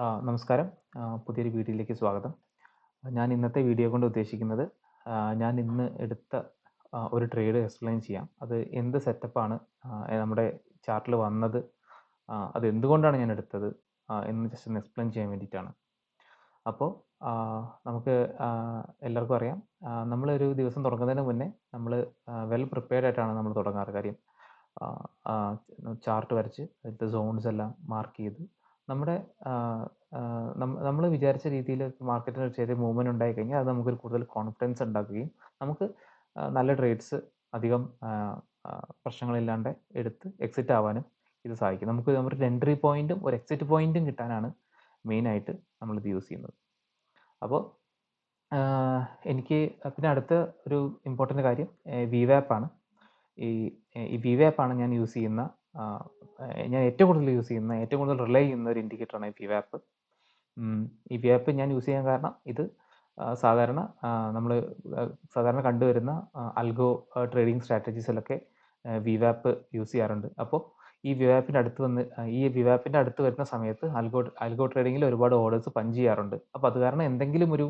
നമസ്കാരം. പുതിയൊരു വീഡിയോയിലേക്ക് സ്വാഗതം. ഞാൻ ഇന്നത്തെ വീഡിയോ കൊണ്ട് ഉദ്ദേശിക്കുന്നത്, ഞാൻ ഇന്ന് എടുത്ത ഒരു ട്രേഡ് എക്സ്പ്ലെയിൻ ചെയ്യാം. അത് എന്ത് സെറ്റപ്പാണ് നമ്മുടെ ചാർട്ടിൽ വന്നത്, അത് എന്തുകൊണ്ടാണ് ഞാൻ എടുത്തത് എന്ന് ജസ്റ്റ് ഒന്ന് എക്സ്പ്ലെയിൻ ചെയ്യാൻ വേണ്ടിയിട്ടാണ്. അപ്പോൾ നമുക്ക് എല്ലാവർക്കും അറിയാം, നമ്മളൊരു ദിവസം തുടങ്ങുന്നതിന് മുന്നേ നമ്മൾ വെൽ പ്രിപ്പയർഡ് ആയിട്ടാണ് നമ്മൾ തുടങ്ങാറ്. കാര്യം ചാർട്ട് വരച്ച് അതിലത്തെ സോൺസ് എല്ലാം മാർക്ക് ചെയ്ത് നമ്മുടെ നമ്മൾ വിചാരിച്ച രീതിയിൽ മാർക്കറ്റിന് ഒരു ചെറിയ മൂവ്മെൻറ്റ് ഉണ്ടായി കഴിഞ്ഞാൽ അത് നമുക്കൊരു കൂടുതൽ കോൺഫിഡൻസ് ഉണ്ടാക്കുകയും നമുക്ക് നല്ല ട്രേഡ്സ് അധികം പ്രശ്നങ്ങളില്ലാണ്ട് എടുത്ത് എക്സിറ്റ് ആവാനും ഇത് സഹായിക്കും. നമുക്ക് ഒരു എൻട്രി പോയിന്റും ഒരു എക്സിറ്റ് പോയിന്റും കിട്ടാനാണ് മെയിനായിട്ട് നമ്മളിത് യൂസ് ചെയ്യുന്നത്. അപ്പോൾ എനിക്ക് പിന്നെ അടുത്ത ഒരു ഇമ്പോർട്ടൻ്റ് കാര്യം VWAP ആണ്. ഈ VWAP ആണ് ഞാൻ യൂസ് ചെയ്യുന്ന, ഞാൻ ഏറ്റവും കൂടുതൽ യൂസ് ചെയ്യുന്ന, ഏറ്റവും കൂടുതൽ റിലേ ചെയ്യുന്ന ഒരു ഇൻഡിക്കേറ്ററാണ് ഈ VWAP. ഈ VWAP ഞാൻ യൂസ് ചെയ്യാൻ കാരണം ഇത് സാധാരണ നമ്മൾ സാധാരണ കണ്ടുവരുന്ന അൽഗോ ട്രേഡിംഗ് സ്ട്രാറ്റജീസിലൊക്കെ VWAP യൂസ് ചെയ്യാറുണ്ട്. അപ്പോൾ ഈ VWAPൻ്റെ അടുത്ത് വരുന്ന സമയത്ത് അൽഗോ ട്രേഡിങ്ങിൽ ഒരുപാട് ഓർഡേഴ്സ് പഞ്ച് ചെയ്യാറുണ്ട്. അപ്പോൾ അത് കാരണം എന്തെങ്കിലും ഒരു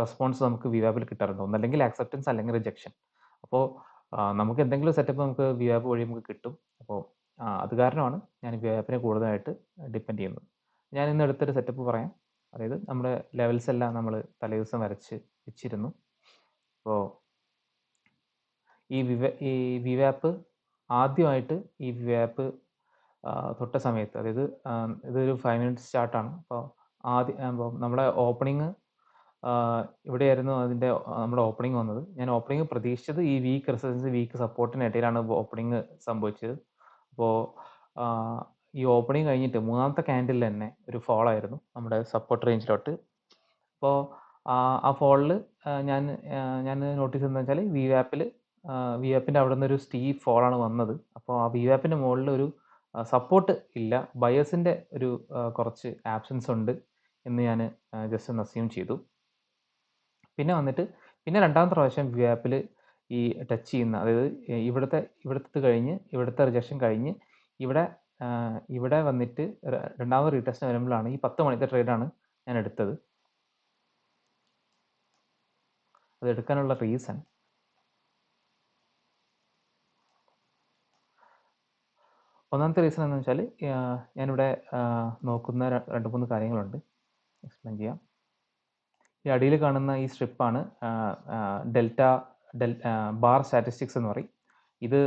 റെസ്പോൺസ് നമുക്ക് VWAPൽ കിട്ടാറുണ്ട്. ഒന്നല്ലെങ്കിൽ ആക്സെപ്റ്റൻസ് അല്ലെങ്കിൽ റിജക്ഷൻ. അപ്പോൾ നമുക്ക് എന്തെങ്കിലും സെറ്റപ്പ് നമുക്ക് VWAP വഴി നമുക്ക് കിട്ടും. അപ്പോൾ അത് കാരണമാണ് ഞാൻ VWAPനെ കൂടുതലായിട്ട് ഡിപ്പെൻഡ് ചെയ്യുന്നത്. ഞാൻ ഇന്ന് എടുത്തൊരു സെറ്റപ്പ് പറയാം. അതായത് നമ്മുടെ ലെവൽസ് എല്ലാം നമ്മൾ തലേദിവസം വരച്ച് വെച്ചിരുന്നു. അപ്പോൾ ഈ VWAP ആദ്യമായിട്ട് ഈ VWAP തൊട്ട സമയത്ത്, അതായത് ഇതൊരു 5 മിനിറ്റ്സ് ചാർട്ടാണ്. അപ്പോൾ നമ്മുടെ ഓപ്പണിങ് ഇവിടെയായിരുന്നു നമ്മുടെ ഓപ്പണിംഗ് വന്നത്. ഞാൻ ഓപ്പണിംഗ് പ്രതീക്ഷിച്ചത് ഈ വീക്ക് റെസിസ്റ്റൻസ് വീക്ക് സപ്പോർട്ടിനിടയിലാണ് ഓപ്പണിംഗ് സംഭവിച്ചത്. അപ്പോൾ ഈ ഓപ്പണിംഗ് കഴിഞ്ഞിട്ട് മൂന്നാമത്തെ ക്യാൻഡിൽ തന്നെ ഒരു ഫോൾ ആയിരുന്നു നമ്മുടെ സപ്പോർട്ട് റേഞ്ചിലോട്ട്. അപ്പോൾ ആ ഫോളിൽ ഞാൻ നോട്ടീസ് എന്താ വെച്ചാൽ VWAPൻ്റെ അവിടെ നിന്നൊരു സ്റ്റീപ്പ് ഫോളാണ് വന്നത്. അപ്പോൾ ആ VWAPൻ്റെ മുകളിൽ ഒരു സപ്പോർട്ട് ഇല്ല, ബയേഴ്സിൻ്റെ ഒരു കുറച്ച് ആബ്സൻസ് ഉണ്ട് എന്ന് ഞാൻ ജസ്റ്റ് ഒന്ന് അസ്യൂം ചെയ്തു. പിന്നെ രണ്ടാമത്തെ പ്രാവശ്യം VWAPൽ ഈ ടച്ച് ചെയ്യുന്ന, അതായത് ഇവിടുത്തെ കഴിഞ്ഞ് ഇവിടുത്തെ റിജക്ഷൻ കഴിഞ്ഞ് ഇവിടെ വന്നിട്ട് രണ്ടാമത് റീടെസ്റ്റ് വരുമ്പോഴാണ് ഈ 10 മണിത്തെ ട്രേഡാണ് ഞാൻ എടുത്തത്. അത് എടുക്കാനുള്ള റീസൺ, ഒന്നാമത്തെ റീസൺ എന്ന് വെച്ചാൽ ഞാനിവിടെ നോക്കുന്ന 2-3 കാര്യങ്ങളുണ്ട്, എക്സ്പ്ലെയിൻ ചെയ്യാം. ഈ അടിയിൽ കാണുന്ന ഈ സ്ട്രിപ്പാണ് ബാർ സ്റ്റാറ്റിസ്റ്റിക്സ് എന്ന് പറയും. ഇത്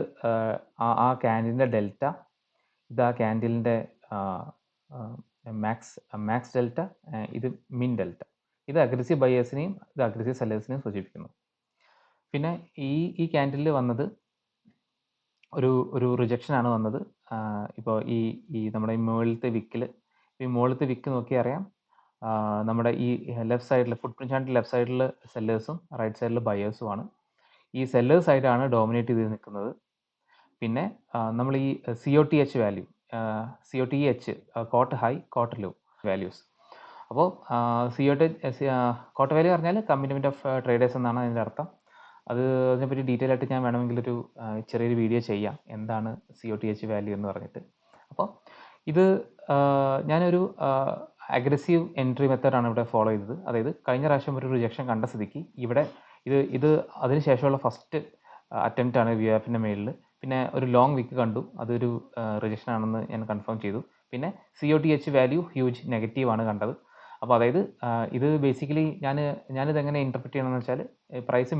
ആ ക്യാൻഡിലിൻ്റെ ഡെൽറ്റ, ഇത് ആ ക്യാൻഡിലിൻ്റെ മാക്സ് ഡെൽറ്റ, ഇത് മിൻ ഡെൽറ്റ. ഇത് അഗ്രസീവ് ബയേഴ്സിനെയും ഇത് അഗ്രസീവ് സെല്ലേഴ്സിനെയും സൂചിപ്പിക്കുന്നു. പിന്നെ ഈ ക്യാൻഡിലിൽ വന്നത് ഒരു റിജക്ഷനാണ് വന്നത്. ഇപ്പോൾ ഈ നമ്മുടെ മുകളിലത്തെ വിക്ക് നോക്കി അറിയാം, നമ്മുടെ ഈ ലെഫ്റ്റ് സൈഡിൽ ഫുട് പ്രിന്റ് ചാർട്ടിൽ ലെഫ്റ്റ് സൈഡിൽ സെല്ലേഴ്സും റൈറ്റ് സൈഡിൽ ബയേഴ്സുമാണ്. ഈ സെല്ലേഴ്സ് സൈഡാണ് ഡോമിനേറ്റ് ചെയ്ത് നിൽക്കുന്നത്. പിന്നെ നമ്മൾ ഈ COTH value, COTH COT high COT low values. അപ്പോൾ കോട്ട് വാല്യൂ പറഞ്ഞാൽ കമ്മിറ്റ്മെൻറ്റ് ഓഫ് ട്രേഡേഴ്സ് എന്നാണ് അതിൻ്റെ അർത്ഥം. അതിനെപ്പറ്റി ഡീറ്റെയിൽ ആയിട്ട് ഞാൻ വേണമെങ്കിൽ ഒരു ചെറിയൊരു വീഡിയോ ചെയ്യാം, എന്താണ് COTH വാല്യൂ എന്ന് പറഞ്ഞിട്ട്. അപ്പോൾ ഇത് ഞാനൊരു അഗ്രസീവ് എൻട്രി മെത്തേഡാണ് ഇവിടെ ഫോളോ ചെയ്തത്. അതായത് കഴിഞ്ഞ പ്രാവശ്യം ഒരു റിജക്ഷൻ കണ്ട സ്ഥിതിക്ക് ഇവിടെ ഇത് അതിനുശേഷമുള്ള ഫസ്റ്റ് അറ്റംപ്റ്റ് ആണ് VWAPൻ്റെ മേളിൽ. പിന്നെ ഒരു ലോങ് വിക്ക് കണ്ടു, അതൊരു റിജക്ഷൻ ആണെന്ന് ഞാൻ കൺഫേം ചെയ്തു. പിന്നെ COTH വാല്യൂ ഹ്യൂജ് നെഗറ്റീവാണ് കണ്ടത്. അപ്പോൾ അതായത് ഇത് ബേസിക്കലി ഞാനിതെങ്ങനെ ഇൻ്റർപ്രറ്റ് ചെയ്യണമെന്ന് വെച്ചാൽ, പ്രൈസ്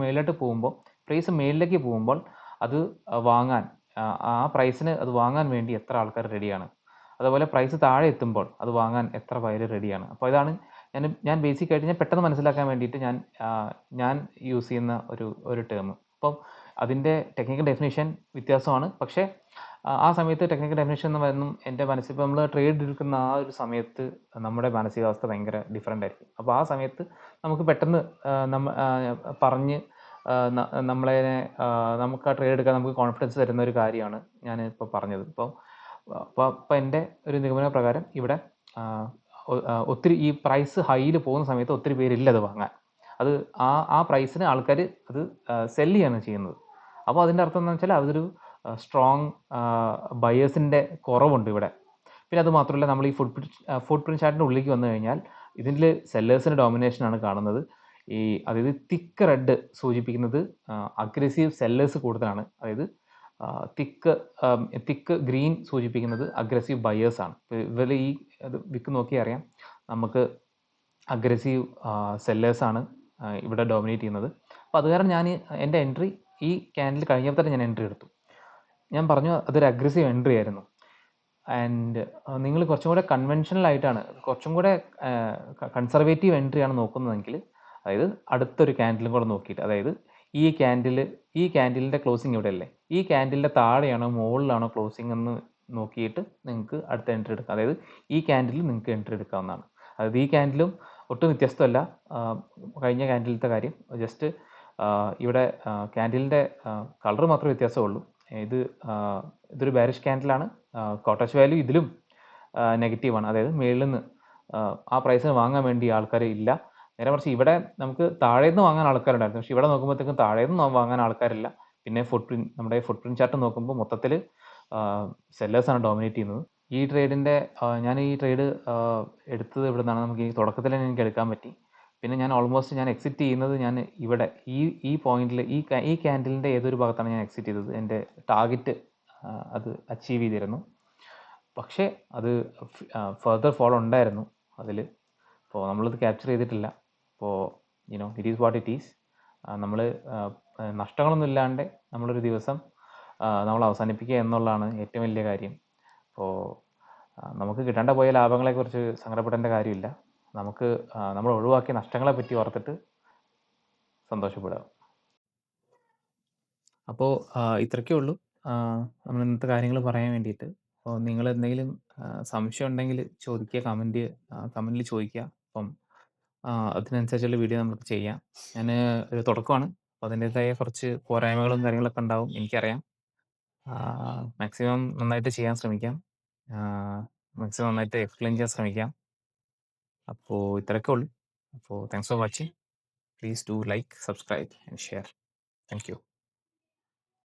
മേളിലേക്ക് പോകുമ്പോൾ അത് വാങ്ങാൻ, ആ പ്രൈസിന് അത് വാങ്ങാൻ വേണ്ടി എത്ര ആൾക്കാർ റെഡിയാണ്, അതുപോലെ പ്രൈസ് താഴെ എത്തുമ്പോൾ അത് വാങ്ങാൻ എത്ര പേര് റെഡിയാണ്. അപ്പോൾ ഇതാണ് ഞാൻ ബേസിക്കായിട്ട് ഞാൻ പെട്ടെന്ന് മനസ്സിലാക്കാൻ വേണ്ടിയിട്ട് ഞാൻ യൂസ് ചെയ്യുന്ന ഒരു ടേം. അപ്പം അതിൻ്റെ ടെക്നിക്കൽ ഡെഫിനേഷൻ വ്യത്യാസമാണ്. പക്ഷേ ആ സമയത്ത് ടെക്നിക്കൽ ഡെഫിനേഷൻ എന്ന് പറയുന്നത് എൻ്റെ മനസ്സിൽ, ഇപ്പോൾ നമ്മൾ ട്രേഡ് എടുക്കുന്ന ആ ഒരു സമയത്ത് നമ്മുടെ മാനസികാവസ്ഥ ഭയങ്കര ഡിഫറെൻ്റ് ആയിരിക്കും. അപ്പോൾ ആ സമയത്ത് നമുക്ക് പെട്ടെന്ന് പറഞ്ഞ് നമുക്ക് ആ ട്രേഡ് എടുക്കാൻ നമുക്ക് കോൺഫിഡൻസ് തരുന്ന ഒരു കാര്യമാണ് ഞാൻ ഇപ്പോൾ പറഞ്ഞത്. അപ്പോൾ എൻ്റെ ഒരു നിഗമന പ്രകാരം ഇവിടെ ഒത്തിരി ഈ പ്രൈസ് ഹൈയിൽ പോകുന്ന സമയത്ത് ഒത്തിരി പേരില്ല അത് വാങ്ങാൻ. അത് ആ പ്രൈസിന് ആൾക്കാർ അത് സെല്ല് ചെയ്യാണ് ചെയ്യുന്നത്. അപ്പോൾ അതിൻ്റെ അർത്ഥം എന്ന് വെച്ചാൽ അതൊരു സ്ട്രോങ് ബയേഴ്സിൻ്റെ കുറവുണ്ട് ഇവിടെ. പിന്നെ അത് മാത്രമല്ല നമ്മൾ ഈ ഫുട് പ്രിന്റ് ചാർട്ടിൻ്റെ ഉള്ളിലേക്ക് വന്നു കഴിഞ്ഞാൽ ഇതിൽ സെല്ലേഴ്സിൻ്റെ ഡോമിനേഷനാണ് കാണുന്നത്. ഈ അതായത് തിക്ക് റെഡ് സൂചിപ്പിക്കുന്നത് അഗ്രസീവ് സെല്ലേഴ്സ് കൂടുതലാണ്. അതായത് തിക്ക് തിക്ക് ഗ്രീൻ സൂചിപ്പിക്കുന്നത് അഗ്രസീവ് ബയേഴ്സാണ്. ഇവർ ഈ വിക്ക് നോക്കിയാൽ അറിയാം നമുക്ക് അഗ്രസീവ് സെല്ലേഴ്സാണ് ഇവിടെ ഡോമിനേറ്റ് ചെയ്യുന്നത്. അപ്പോൾ അത് കാരണം ഞാൻ എൻ്റെ എൻട്രി ഈ ക്യാൻഡിൽ കഴിഞ്ഞപ്പോൾ തന്നെ ഞാൻ എൻട്രി എടുത്തു. ഞാൻ പറഞ്ഞു അതൊരു അഗ്രസീവ് എൻട്രി ആയിരുന്നു. ആൻഡ് നിങ്ങൾ കുറച്ചും കൂടെ കൺവെൻഷണൽ ആയിട്ടാണ്, കുറച്ചും കൂടെ കൺസർവേറ്റീവ് എൻട്രി ആണ് നോക്കുന്നതെങ്കിൽ, അതായത് അടുത്തൊരു ക്യാൻഡിലും കൂടെ നോക്കിയിട്ട്, അതായത് ഈ ക്യാൻഡിലിൻ്റെ ക്ലോസിങ് ഇവിടെ അല്ലേ, ഈ ക്യാൻഡിലിൻ്റെ താഴെയാണോ മുകളിലാണോ ക്ലോസിംഗ് എന്ന് നോക്കിയിട്ട് നിങ്ങൾക്ക് അടുത്ത എൻട്രി എടുക്കാം. അതായത് ഈ ക്യാൻഡിൽ നിങ്ങൾക്ക് എൻട്രി എടുക്കാവുന്നതാണ്. അതായത് ഈ ക്യാൻഡിലും ഒട്ടും വ്യത്യസ്തമല്ല കഴിഞ്ഞ ക്യാൻഡിലത്തെ കാര്യം. ജസ്റ്റ് ഇവിടെ ക്യാൻഡിലിൻ്റെ കളർ മാത്രമേ വ്യത്യാസമുള്ളൂ. ഇതൊരു ബാരിഷ് ക്യാൻഡിലാണ്. കോട്ടേജ് വാല്യൂ ഇതിലും നെഗറ്റീവാണ്. അതായത് മേളിൽ നിന്ന് ആ പ്രൈസിന് വാങ്ങാൻ വേണ്ടി ആൾക്കാർ ഇല്ല. നേരെ മറിച്ച് ഇവിടെ നമുക്ക് താഴേന്ന് വാങ്ങാൻ ആൾക്കാരുണ്ടായിരുന്നു. പക്ഷേ ഇവിടെ നോക്കുമ്പോഴത്തേക്കും താഴേന്ന് വാങ്ങാൻ ആൾക്കാരില്ല. പിന്നെ നമ്മുടെ ഫുട് പ്രിന്റ് ചാർട്ട് നോക്കുമ്പോൾ മൊത്തത്തിൽ സെല്ലേഴ്സാണ് ഡോമിനേറ്റ് ചെയ്യുന്നത്. ഞാൻ ഈ ട്രേഡ് എടുത്തത് ഇവിടെ നിന്നാണ്. നമുക്ക് ഈ തുടക്കത്തിൽ തന്നെ എനിക്ക് എടുക്കാൻ പറ്റി. പിന്നെ ഞാൻ എക്സിറ്റ് ചെയ്യുന്നത് ഞാൻ ഇവിടെ ഈ പോയിന്റിൽ ഈ ക്യാൻഡിലിൻ്റെ ഏതൊരു ഭാഗത്താണ് ഞാൻ എക്സിറ്റ് ചെയ്തത്. എൻ്റെ ടാർഗറ്റ് അത് അച്ചീവ് ചെയ്തിരുന്നു. പക്ഷേ അത് ഫർദർ ഫോൾ ഉണ്ടായിരുന്നു അതിൽ. അപ്പോൾ നമ്മളത് ക്യാപ്ചർ ചെയ്തിട്ടില്ല. അപ്പോൾ it is what it is. നമ്മൾ നഷ്ടങ്ങളൊന്നും ഇല്ലാണ്ട് നമ്മളൊരു ദിവസം നമ്മൾ അവസാനിപ്പിക്കുക എന്നുള്ളതാണ് ഏറ്റവും വലിയ കാര്യം. അപ്പോൾ നമുക്ക് കിട്ടേണ്ട പോയ ലാഭങ്ങളെക്കുറിച്ച് സങ്കടപ്പെടേണ്ട കാര്യമില്ല. നമുക്ക് നമ്മൾ ഒഴിവാക്കിയ നഷ്ടങ്ങളെ പറ്റി ഓർത്തിട്ട് സന്തോഷപ്പെടുക. അപ്പോൾ ഇത്രയ്ക്കേ ഉള്ളൂ നമ്മൾ ഇന്നത്തെ കാര്യങ്ങൾ പറയാൻ വേണ്ടിയിട്ട്. അപ്പോൾ നിങ്ങൾ എന്തെങ്കിലും സംശയം ഉണ്ടെങ്കിൽ ചോദിക്കുക, കമൻറ്റിൽ ചോദിക്കുക. അപ്പം അതിനനുസരിച്ചുള്ള വീഡിയോ നമുക്ക് ചെയ്യാം. ഞാൻ ഒരു തുടക്കമാണ്. അപ്പോൾ അതിൻ്റേതായ കുറച്ച് പോരായ്മകളും കാര്യങ്ങളൊക്കെ ഉണ്ടാവും, എനിക്കറിയാം. മാക്സിമം നന്നായിട്ട് ചെയ്യാൻ ശ്രമിക്കാം. മാക്സിമം നന്നായിട്ട് എക്സ്പ്ലെയിൻ ചെയ്യാൻ ശ്രമിക്കാം. അപ്പോൾ ഇത്രയൊക്കെ ഉള്ളൂ. അപ്പോൾ thanks for watching. Please do like, subscribe and share. Thank you.